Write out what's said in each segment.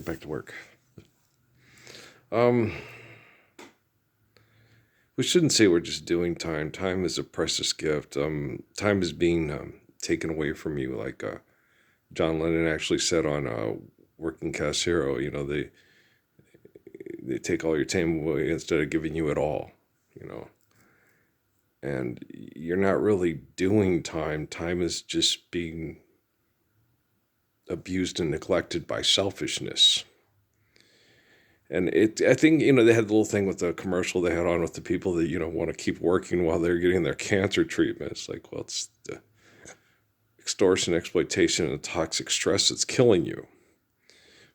back to work. We shouldn't say we're just doing time. Time is a precious gift. Time is being taken away from you, like John Lennon actually said on Working Class Hero. They take all your time away instead of giving you it all. And you're not really doing time. Time is just being abused and neglected by selfishness. And I think, they had the little thing with the commercial they had on with the people that, want to keep working while they're getting their cancer treatment. It's like, well, it's the extortion, exploitation, and toxic stress that's killing you.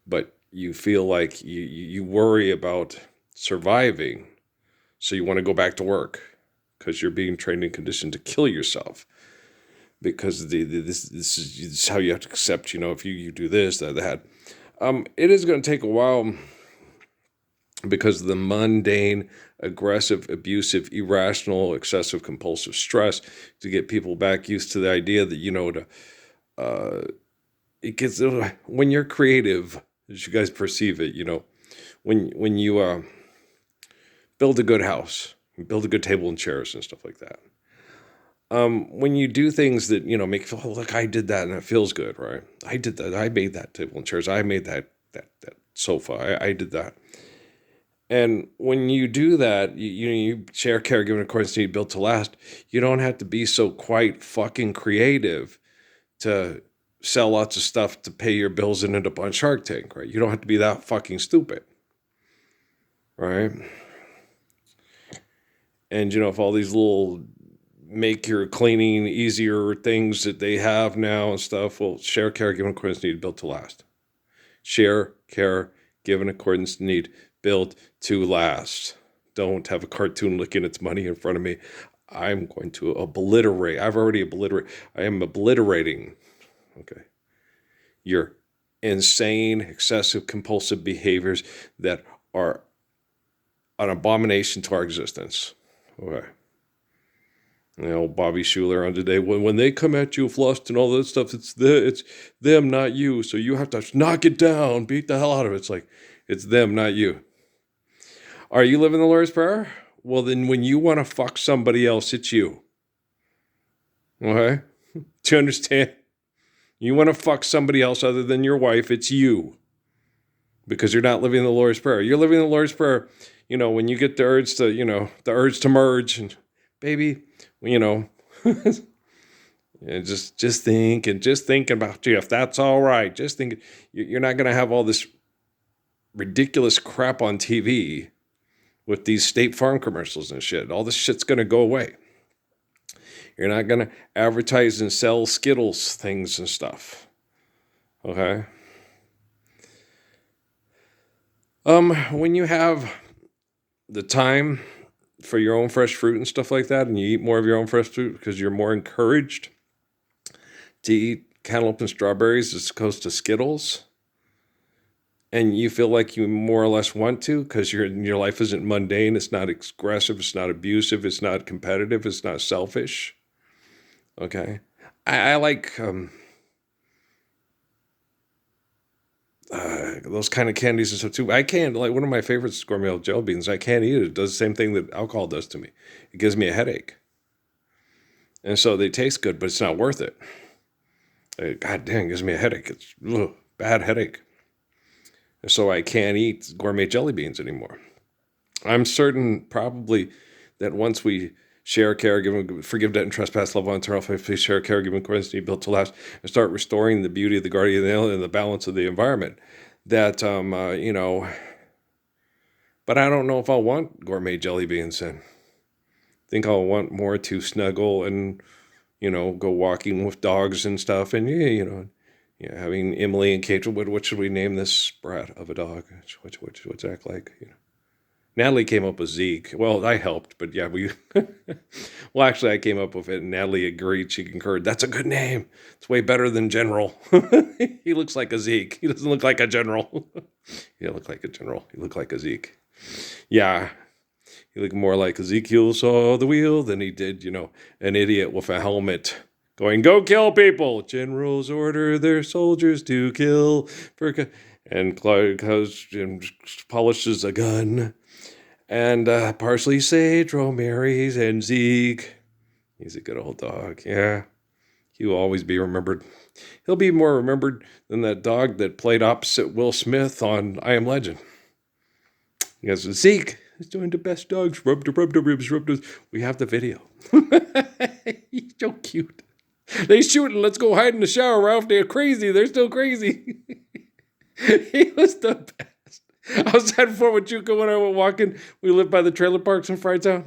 But you feel like you worry about surviving, so you want to go back to work because you're being trained and conditioned to kill yourself. Because this is how you have to accept, if you do this, that. It is going to take a while because of the mundane, aggressive, abusive, irrational, excessive, compulsive stress to get people back used to the idea that, it gets, when you're creative, as you guys perceive it, when you build a good house, you build a good table and chairs and stuff like that. When you do things that, make you feel, oh, look, I did that and it feels good, right? I did that. I made that table and chairs. I made that sofa. I did that. And when you do that, you share, care, give, and accordance to need, built to last. You don't have to be so quite fucking creative to sell lots of stuff to pay your bills and end up on Shark Tank, right? You don't have to be that fucking stupid, right? And, if all these little make your cleaning easier things that they have now and stuff, well, share, care, give, and accordance to need, built to last. Share, care, give, and accordance to need, built to last. Don't have a cartoon licking its money in front of me. I'm going to obliterate. I am obliterating, okay, your insane, excessive, compulsive behaviors that are an abomination to our existence. Okay. Bobby Schuller on today, when they come at you with lust and all that stuff, it's them, not you. So you have to knock it down, beat the hell out of it. It's like, it's them, not you. Are you living the Lord's Prayer? Well, then when you want to fuck somebody else, it's you. Okay? Do you understand? You want to fuck somebody else other than your wife, it's you. Because you're not living the Lord's Prayer. You're living the Lord's Prayer, when you get the urge to merge, and baby, and just think about you. If that's all right, just think you're not going to have all this ridiculous crap on TV with these State Farm commercials and shit. All this shit's going to go away. You're not going to advertise and sell Skittles things and stuff. Okay? When you have the time for your own fresh fruit and stuff like that, and you eat more of your own fresh fruit because you're more encouraged to eat cantaloupe and strawberries as opposed to Skittles, and you feel like you more or less want to because your life isn't mundane, it's not aggressive, it's not abusive, it's not competitive, it's not selfish. Okay? I like those kind of candies and stuff too. I can't, like, one of my favorites is gourmet jelly beans. I can't eat it. It does the same thing that alcohol does to me. It gives me a headache. And so they taste good, but it's not worth it. God dang, it gives me a headache. It's bad headache. And so I can't eat gourmet jelly beans anymore. I'm certain probably that once we share, care, forgive debt and trespass, love one, eternal faith, please share, care, give, accordance to need, built to last, and start restoring the beauty of the guardian and the balance of the environment. That, but I don't know if I'll want gourmet jelly beans then. I think I'll want more to snuggle and, go walking with dogs and stuff. And, having Emily and Kate, what should we name this brat of a dog? What's that like? Natalie came up with Zeke. Well, I helped, but yeah, well, actually I came up with it and Natalie agreed. She concurred. That's a good name. It's way better than General. He looks like a Zeke. He doesn't look like a general. He look like a general. He looked like a Zeke. Yeah. He looked more like Ezekiel saw the wheel than he did, an idiot with a helmet going, go kill people. Generals order their soldiers to kill. And Clark goes and polishes a gun. And parsley, sage, rosemary, and Zeke. He's a good old dog. Yeah. He will always be remembered. He'll be more remembered than that dog that played opposite Will Smith on I Am Legend. He goes, Zeke is doing the best dogs. Rub the ribs, rub the. We have the video. He's so cute. They shooting. Let's go hide in the shower, Ralph. They're crazy. They're still crazy. He was the best. Outside of Fort Huachuca when I went walking, we lived by the trailer parks in Friedtown.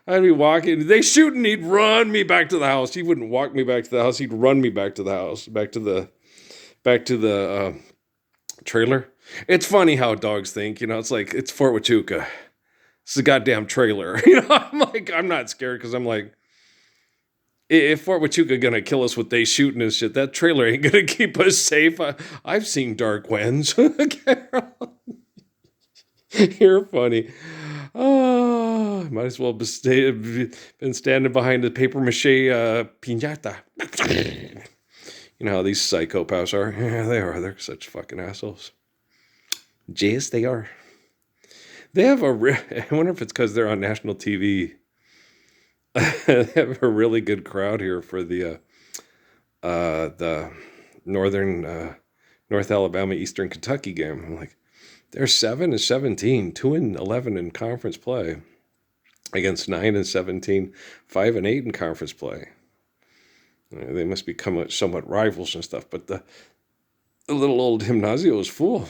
I'd be walking. They shoot and he'd run me back to the house. He wouldn't walk me back to the house. He'd run me back to the house, back to the trailer. It's funny how dogs think. It's like it's Fort Huachuca. It's a goddamn trailer. I'm not scared because I'm like, if Fort Huachuca gonna kill us with they shooting and shit, that trailer ain't gonna keep us safe. I've seen dark winds. Carol, you're funny. Oh, might as well been standing behind the paper mache piñata. You know how these psychopaths are? Yeah, they are. They're such fucking assholes. Yes, they are. They have I wonder if it's because they're on national TV. They have a really good crowd here for the northern North Alabama Eastern Kentucky game. I'm like, they're 7-17, 2-11 in conference play against 9-17, 5-8 in conference play. They must become somewhat rivals and stuff, but the little old gymnasio is full.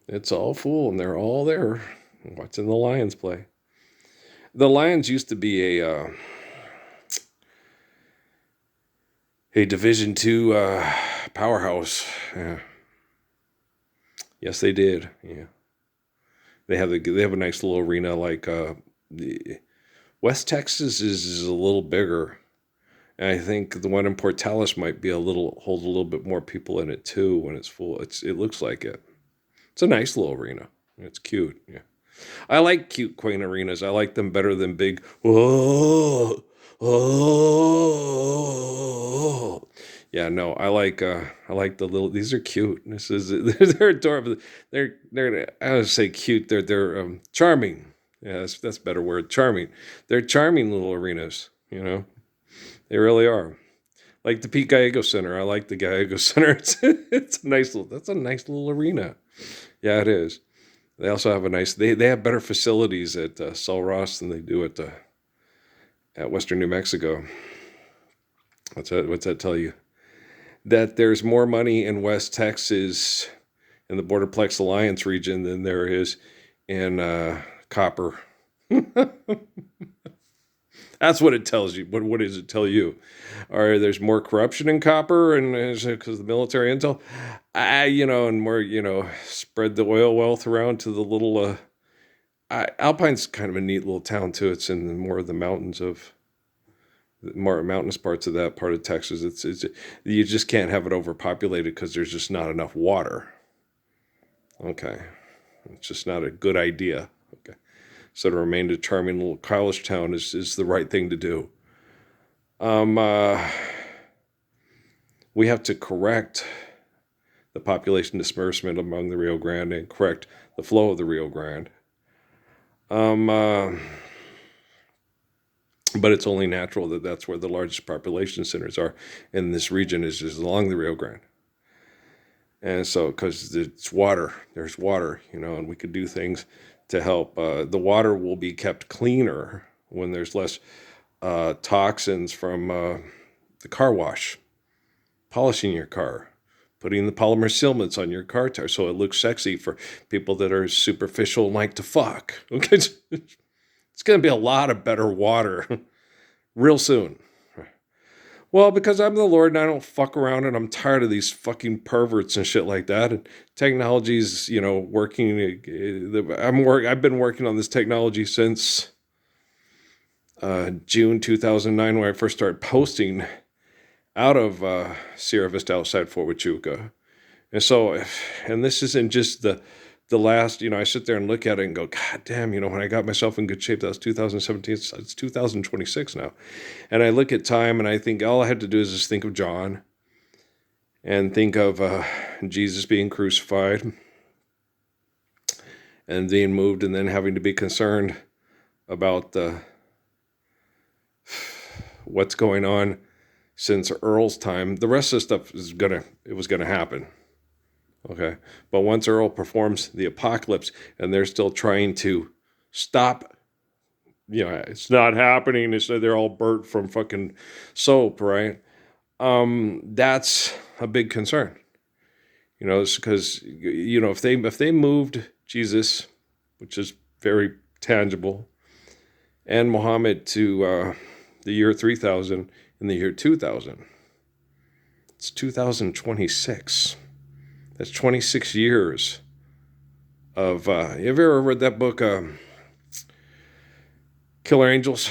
It's all full, and they're all there watching the Lions play. The Lions used to be a Division II powerhouse. Yeah. Yes, they did. Yeah, they have a nice little arena. Like West Texas is a little bigger, and I think the one in Portales might be hold a little bit more people in it too when it's full. It looks like it. It's a nice little arena. It's cute. Yeah, I like cute, quaint arenas. I like them better than big. Whoa, oh. Yeah, no, I like the little. These are cute. They're adorable. They're I would say cute. They're charming. Yeah, that's a better word. Charming. They're charming little arenas. They really are. Like the Pete Gallego Center. I like the Gallego Center. It's a nice little. That's a nice little arena. Yeah, it is. They also have a nice. They have better facilities at Sul Ross than they do at Western New Mexico. What's that tell you? That there's more money in West Texas in the Borderplex Alliance region than there is in copper. That's what it tells you. What does it tell you? Or there's more corruption in copper, and because the military intel, and more, spread the oil wealth around to the little. Alpine's kind of a neat little town too. It's in more of the mountains of. More mountainous parts of that part of Texas. It's you just can't have it overpopulated because there's just not enough water. Okay, it's just not a good idea. Okay, so to remain a charming little college town is the right thing to do. We have to correct the population disbursement among the Rio Grande and correct the flow of the Rio Grande. But it's only natural that that's where the largest population centers are in this region is along the Rio Grande. And so, because it's water, there's water, and we could do things to help. The water will be kept cleaner when there's less toxins from the car wash, polishing your car, putting the polymer sealants on your car tire so it looks sexy for people that are superficial and like to fuck. Okay. It's going to be a lot of better water real soon. Well, because I'm the Lord and I don't fuck around and I'm tired of these fucking perverts and shit like that. And technology's, working. I've been working on this technology since June 2009 when I first started posting out of Sierra Vista outside Fort Huachuca. And so, and this isn't just the last, I sit there and look at it and go, God damn, when I got myself in good shape, that was 2017, it's 2026 now. And I look at time and I think all I had to do is just think of John and think of Jesus being crucified and being moved, and then having to be concerned about what's going on since Earl's time. The rest of the stuff was gonna happen. Okay. But once Earl performs the apocalypse and they're still trying to stop, it's not happening. They're all burnt from fucking soap, right? That's a big concern. It's because, if they moved Jesus, which is very tangible, and Muhammad to the year 3000 and the year 2000, it's 2026. That's 26 years of, have you ever read that book, Killer Angels,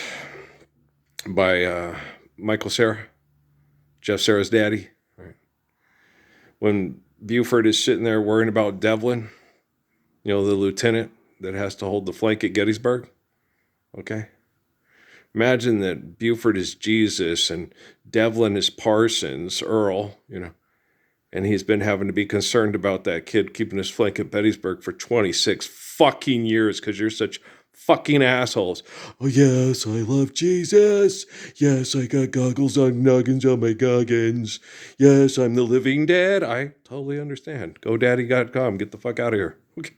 by Michael Cera, Jeff Cera's daddy? Right. When Buford is sitting there worrying about Devlin, the lieutenant that has to hold the flank at Gettysburg, okay? Imagine that Buford is Jesus and Devlin is Parsons, Earl, and he's been having to be concerned about that kid keeping his flank at Gettysburg for 26 fucking years because you're such fucking assholes. Oh, yes, I love Jesus. Yes, I got goggles on noggins on my goggins. Yes, I'm the living dead. I totally understand. GoDaddy.com. Get the fuck out of here. Okay.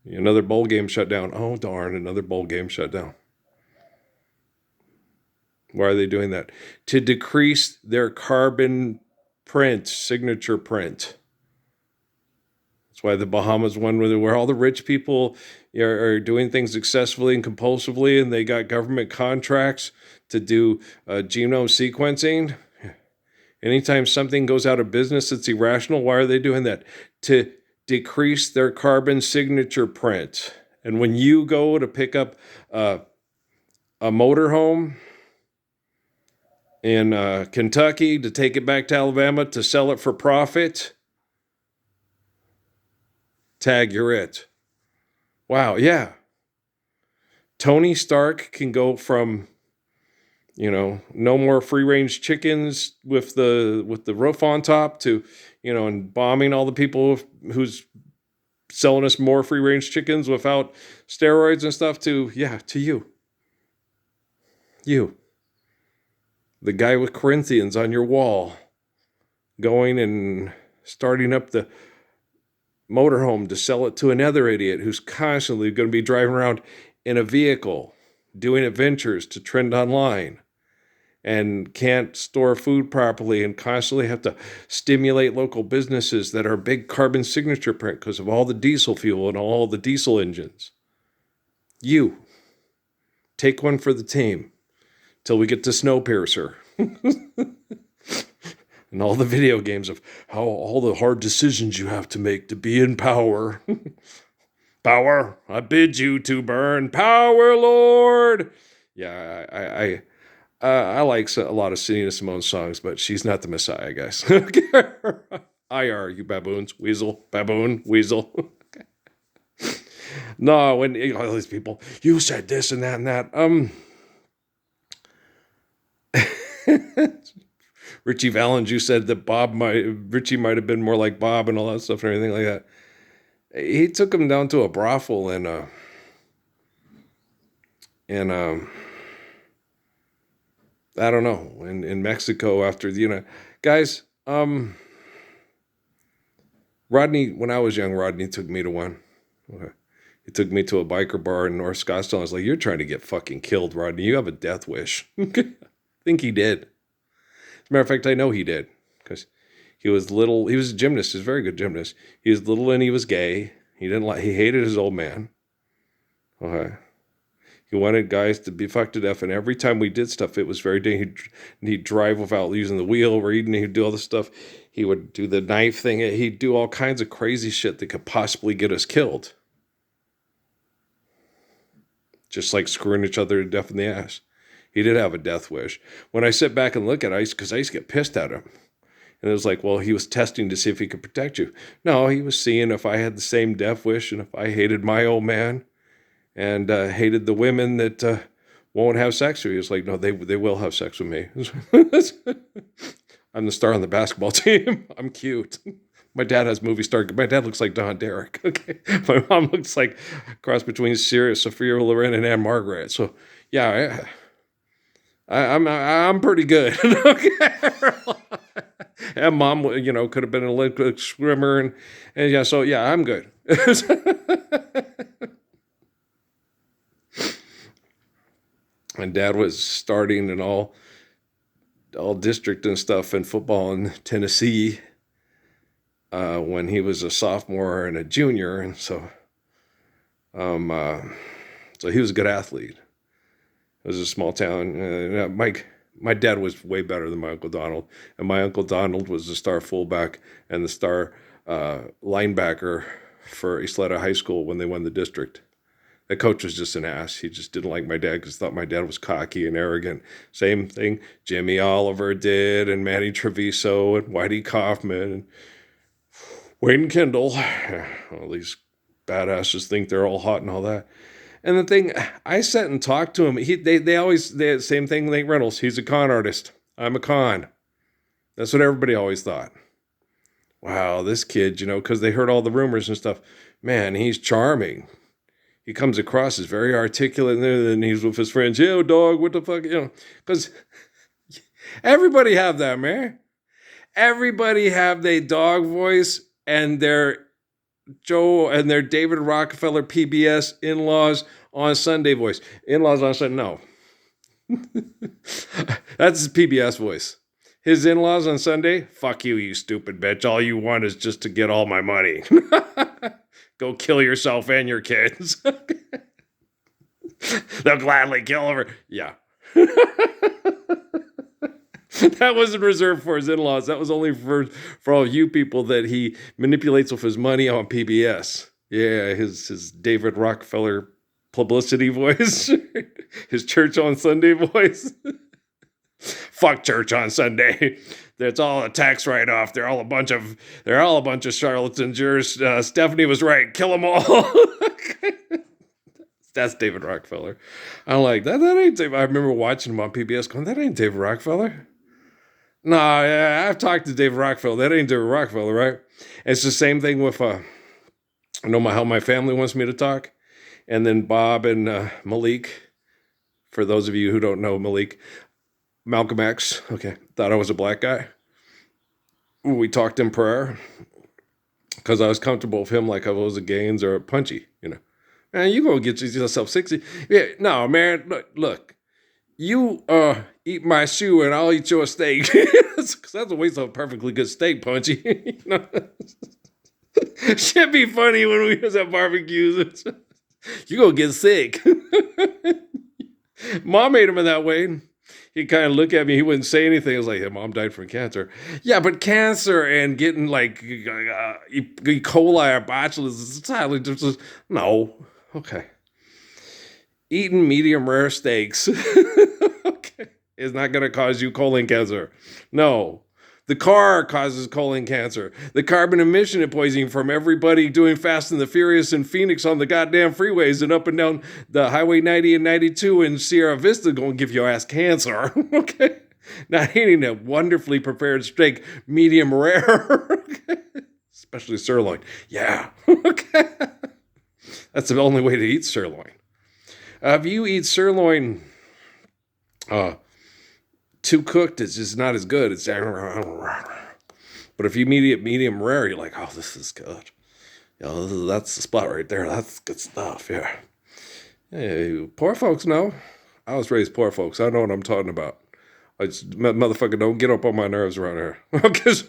Another bowl game shut down. Oh, darn, another bowl game shut down. Why are they doing that? To decrease their carbon print, signature print. That's why the Bahamas one where all the rich people are doing things successfully and compulsively, and they got government contracts to do genome sequencing. Anytime something goes out of business that's irrational, why are they doing that? To decrease their carbon signature print. And when you go to pick up a motorhome in Kentucky to take it back to Alabama to sell it for profit, tag, you're it. Wow, yeah. Tony Stark can go from, no more free-range chickens with the roof on top to, and bombing all the people who's selling us more free-range chickens without steroids and stuff to you. You. The guy with Corinthians on your wall, going and starting up the motorhome to sell it to another idiot who's constantly going to be driving around in a vehicle, doing adventures to trend online, and can't store food properly and constantly have to stimulate local businesses that are big carbon signature print because of all the diesel fuel and all the diesel engines. You. Take one for the team. Till we get to Snowpiercer. And all the video games of how all the hard decisions you have to make to be in power. Power, I bid you to burn. Power, Lord. Yeah, I like a lot of Nina Simone songs, but she's not the Messiah, guys. IR, you baboons. Weasel, baboon, weasel. No, when all these people, you said this and that and that. Richie Valens, you said that Richie might have been more like Bob and all that stuff and everything like that. He took him down to a brothel and I don't know, in Mexico after guys, Rodney, when I was young, Rodney took me to one. Okay. He took me to a biker bar in North Scottsdale. I was like, you're trying to get fucking killed, Rodney. You have a death wish. I think he did. As a matter of fact, I know he did. Because he was little. He was a gymnast. He was a very good gymnast. He was little and he was gay. He hated his old man. Okay. He wanted guys to be fucked to death. And every time we did stuff, it was very dangerous. He'd drive without using the wheel or eating. He'd do all this stuff. He would do the knife thing. He'd do all kinds of crazy shit that could possibly get us killed. Just like screwing each other to death in the ass. He did have a death wish. When I sit back and look at it, because I used to get pissed at him. And it was like, well, he was testing to see if he could protect you. No, he was seeing if I had the same death wish and if I hated my old man and hated the women that won't have sex with you. He was like, no, they will have sex with me. I'm the star on the basketball team. I'm cute. My dad has movie star. My dad looks like Don Derek. Okay. My mom looks like a cross between Sophia Loren and Anne Margaret. So yeah, I'm pretty good. Okay. And mom, could have been an Olympic swimmer, and yeah, so yeah, I'm good. And dad was starting in all district and stuff in football in Tennessee when he was a sophomore and a junior, and so so he was a good athlete. It was a small town. My dad was way better than my Uncle Donald, and my Uncle Donald was the star fullback and the star linebacker for Isleta High School when they won the district. The coach was just an ass. He just didn't like my dad because he thought my dad was cocky and arrogant. Same thing Jimmy Oliver did, and Manny Treviso, and Whitey Kaufman, and Wayne Kendall. All these badasses think they're all hot and all that. And the thing, I sat and talked to him. They always, same thing, Nate Reynolds. He's a con artist. I'm a con. That's what everybody always thought. Wow, this kid, because they heard all the rumors and stuff. Man, he's charming. He comes across as very articulate, and then he's with his friends. Yo, dog, what the fuck, because everybody have that, man. Everybody have their dog voice and their Joe and their David Rockefeller PBS in-laws on Sunday voice. In-laws on Sunday, no. That's his PBS voice. His in-laws on Sunday, fuck you, you stupid bitch. All you want is just to get all my money. Go kill yourself and your kids. They'll gladly kill over. Yeah. That wasn't reserved for his in-laws. That was only for all you people that he manipulates with his money on PBS. Yeah, his David Rockefeller publicity voice. His church on Sunday voice. Fuck church on Sunday. That's all a tax write-off. They're all a bunch of charlatans. Stephanie was right. Kill them all. That's David Rockefeller. I'm like, that ain't David. I remember watching him on PBS going, that ain't David Rockefeller. No, yeah, I've talked to David Rockefeller. That ain't David Rockefeller, right? And it's the same thing with, I know how my family wants me to talk. And then Bob and Malik, for those of you who don't know Malik, Malcolm X, okay, thought I was a black guy. We talked in prayer because I was comfortable with him like I was a Gaines or a Punchy, Man, you gonna get yourself 60. Yeah, no, man, look. You eat my shoe and I'll eat your steak. Because that's a waste of a perfectly good steak, Punchy. Should be funny when we was at barbecues. You gonna get sick. Mom made him in that way. He'd kind of look at me. He wouldn't say anything. I was like, hey, Mom died from cancer. Yeah, but cancer and getting like E. coli or botulism is entirely different. No. Okay. Eating medium rare steaks okay, is not going to cause you colon cancer. No. The car causes colon cancer. The carbon emission poisoning from everybody doing Fast and the Furious in Phoenix on the goddamn freeways and up and down the Highway 90 and 92 in Sierra Vista going to give your ass cancer. Okay. Not eating a wonderfully prepared steak, medium rare. Okay. Especially sirloin. Yeah. Okay. That's the only way to eat sirloin. If you eat sirloin too cooked, it's just not as good. It's but if you eat it medium rare, you're like, oh, this is good. That's the spot right there. That's good stuff. Yeah. Hey, poor folks know. I was raised poor folks. I know what I'm talking about. I just, motherfucker, don't get up on my nerves around here. Because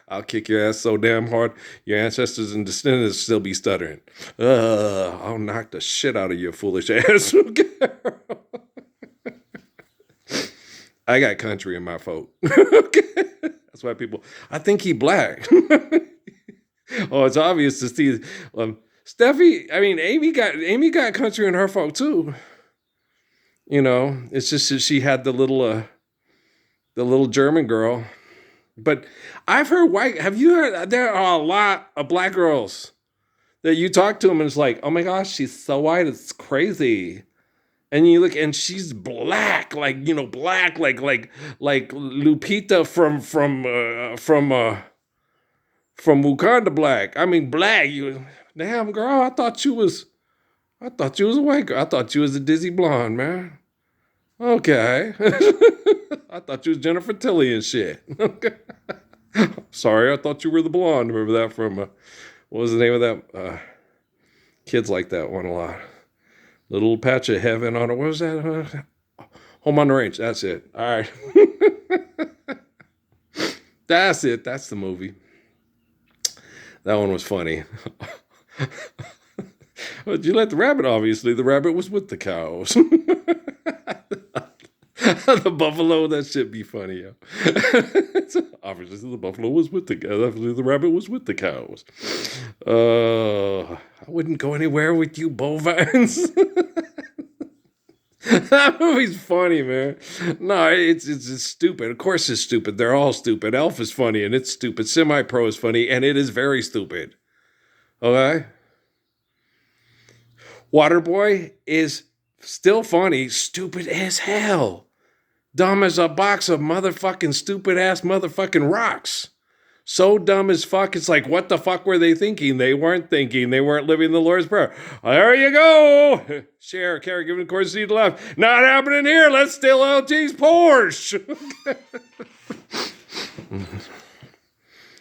I'll kick your ass so damn hard, your ancestors and descendants still be stuttering. I'll knock the shit out of your foolish ass. I got country in my folk. Okay. That's why people, I think he black. Oh, it's obvious to see. Steffi, Amy got country in her folk too. It's just that she had the little German girl. But I've heard have you heard, there are a lot of black girls that you talk to them and it's like, oh my gosh, she's so white, it's crazy. And you look, and she's black, black, like Lupita from Wakanda Black. I mean, black. You damn girl. I thought you was a white girl. I thought you was a dizzy blonde, man. Okay. I thought you was Jennifer Tilly and shit. Okay. Sorry, I thought you were the blonde. Remember that from what was the name of that? Kids like that one a lot. Little patch of heaven on it. What was that? Home on the Range. That's it. All right. That's it. That's the movie. That one was funny. But you let the rabbit, obviously. The rabbit was with the cows. The buffalo, that shit be funny, yo. Obviously, the buffalo was with the cows. Obviously, the rabbit was with the cows. I wouldn't go anywhere with you bovines. That movie's funny, man. No, it's stupid. Of course it's stupid. They're all stupid. Elf is funny, and it's stupid. Semi-Pro is funny, and it is very stupid. Okay? Waterboy is still funny, stupid as hell. Dumb as a box of motherfucking stupid-ass motherfucking rocks. So dumb as fuck, it's like, what the fuck were they thinking? They weren't thinking. They weren't living the Lord's Prayer. There you go. Share, carry, giving courtesy to left. Not happening here. Let's steal LT's Porsche.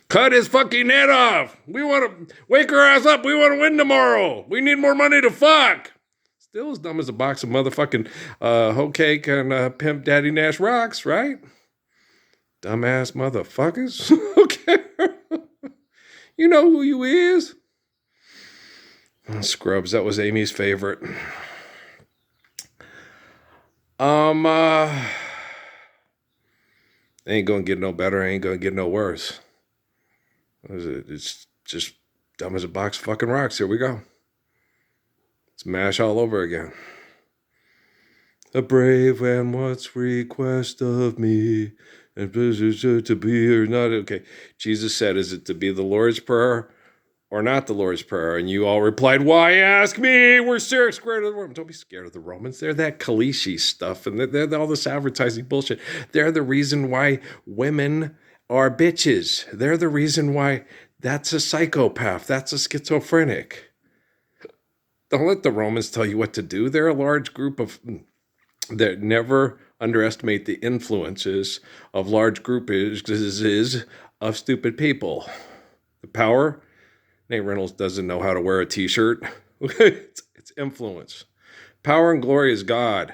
Cut his fucking head off. We want to wake her ass up. We want to win tomorrow. We need more money to fuck. Still as dumb as a box of motherfucking hoe cake and Pimp Daddy Nash rocks, right? Dumbass motherfuckers. Okay. You know who you is. Scrubs, that was Amy's favorite. Ain't gonna get no better, ain't gonna get no worse. It's just dumb as a box of fucking rocks. Here we go. It's MASH all over again. A brave and what's request of me? And to be or not. Okay. Jesus said, is it to be the Lord's Prayer or not the Lord's Prayer? And you all replied, why ask me? We're scared of the Romans. Don't be scared of the Romans. They're that Kalishi stuff. And they're all this advertising bullshit. They're the reason why women are bitches. They're the reason why that's a psychopath. That's a schizophrenic. Don't let the Romans tell you what to do. They're a large group of... that never underestimate the influences of large groups of stupid people. The power, Nate Reynolds doesn't know how to wear a t-shirt. It's influence. Power and glory is God.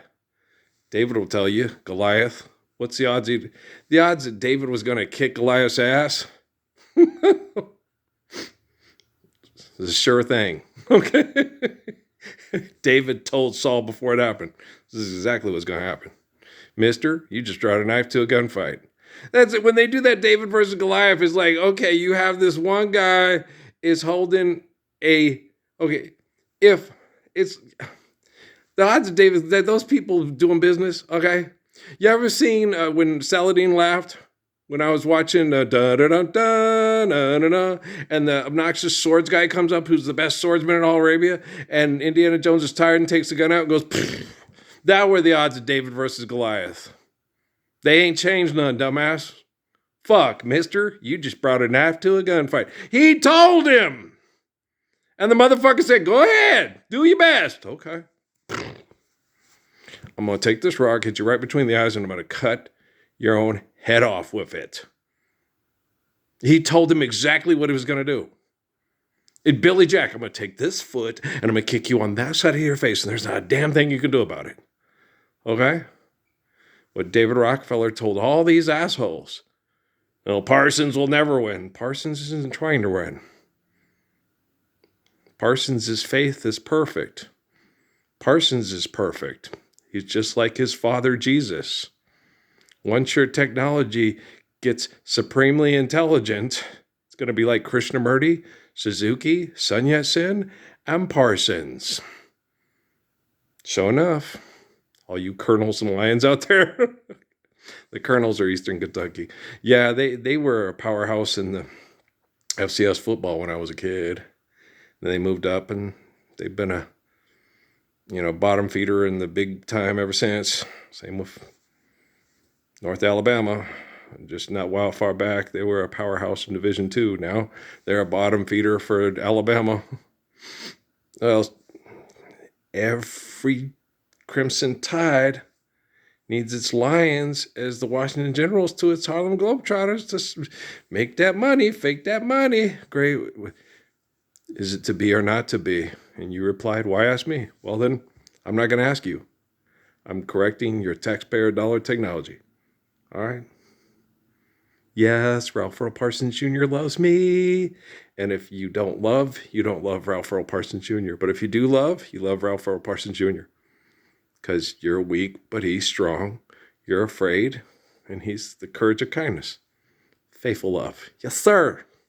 David will tell you, Goliath. What's the odds? The odds that David was going to kick Goliath's ass? It's a sure thing. Okay? David told Saul before it happened. This is exactly what's going to happen. Mister, you just brought a knife to a gunfight. That's it. When they do that David versus Goliath, it's like, okay, you have this one guy is holding okay, if it's, the odds of David, that those people doing business, okay? You ever seen when Saladin laughed? When I was watching da-da-da-da-da-da-da, and the obnoxious swords guy comes up, who's the best swordsman in all Arabia, and Indiana Jones is tired and takes the gun out and goes, pfft. That were the odds of David versus Goliath. They ain't changed none, dumbass. Fuck, mister, you just brought a knife to a gunfight. He told him! And the motherfucker said, go ahead, do your best. Okay. I'm going to take this rock, hit you right between the eyes, and I'm going to cut your own head off with it. He told him exactly what he was going to do. Billy Jack, I'm going to take this foot and I'm going to kick you on that side of your face, and there's not a damn thing you can do about it. Okay? What David Rockefeller told all these assholes. Parsons will never win. Parsons isn't trying to win. Parsons' faith is perfect. Parsons is perfect. He's just like his father, Jesus. Once your technology gets supremely intelligent, it's going to be like Krishnamurti, Suzuki, Sun Yat-sen, and Parsons. So enough, all you colonels and lions out there. The colonels are Eastern Kentucky. Yeah, they were a powerhouse in the FCS football when I was a kid. Then they moved up, and they've been a bottom feeder in the big time ever since. Same with North Alabama. Just not wild far back, they were a powerhouse in Division II. Now they're a bottom feeder for Alabama. Well, every Crimson Tide needs its Lions as the Washington Generals to its Harlem Globetrotters to make that money, fake that money. Great. Is it to be or not to be? And you replied, why ask me? Well, then I'm not going to ask you. I'm correcting your taxpayer dollar technology. All right. Yes, Ralph Earl Parsons Jr. loves me. And if you don't love Ralph Earl Parsons Jr. But if you do love, you love Ralph Earl Parsons Jr. Because you're weak, but he's strong. You're afraid, and he's the courage of kindness. Faithful love. Yes, sir.